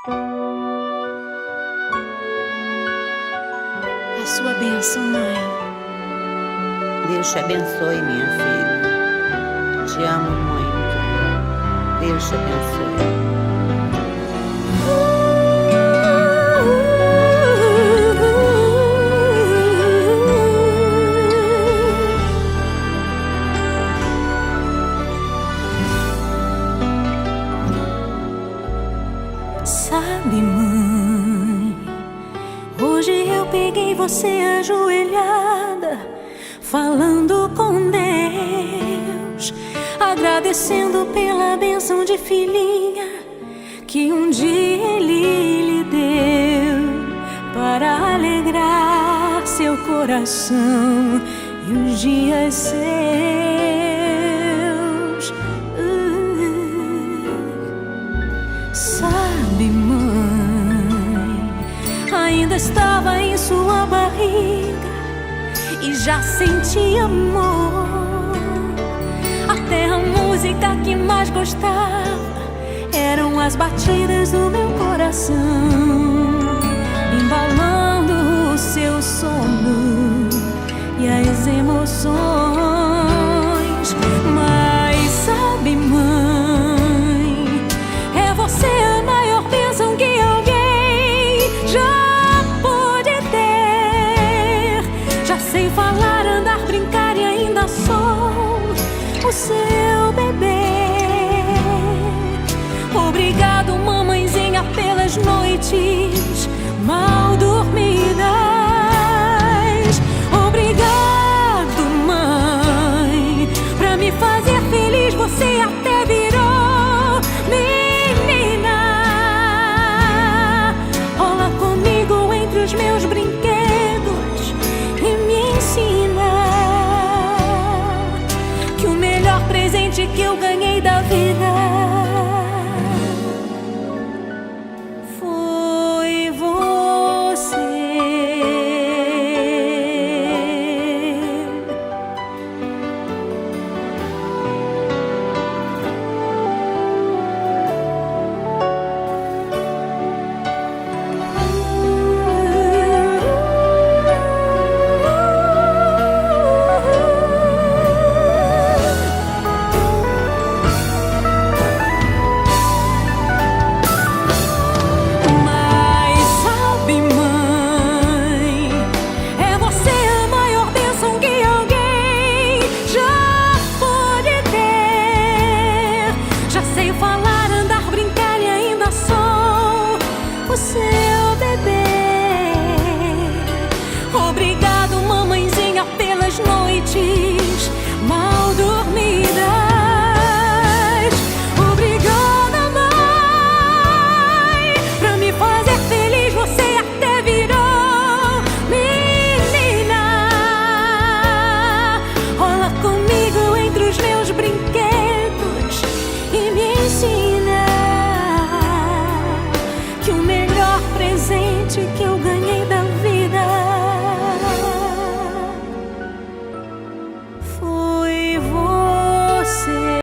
A sua bênção, mãe. Deus te abençoe, minha filha. Te amo muito. Deus te abençoe. Sabe, mãe, hoje eu peguei você ajoelhada, falando com Deus, agradecendo pela bênção de filhinha que um dia Ele lhe deu, para alegrar seu coração e os dias seus. Sabe, mãe, ainda estava em sua barriga e já sentia amor. Até a música que mais gostava eram as batidas do meu coração, embalando o seu sono e as emoções. Mas sabe, mãe, é você a maior bênção que alguém já pôde ter. Já sei falar, andar, brincar e ainda sou o seu bebê. Obrigado, mamãezinha, pelas noites mal dormidas. Obrigado, mãe, pra me fazer feliz. Você até virou menina. Rola comigo entre os meus brinquedos e me ensina que o melhor presente que eu ganhei da vida foi você. Seu bebê. Obrigado, mamãezinha, pelas noites mal dormidas. Obrigada, mãe, pra me fazer feliz. Você até virou menina. Rola comigo entre os meus brinquedos e me ensina que o melhor presente que eu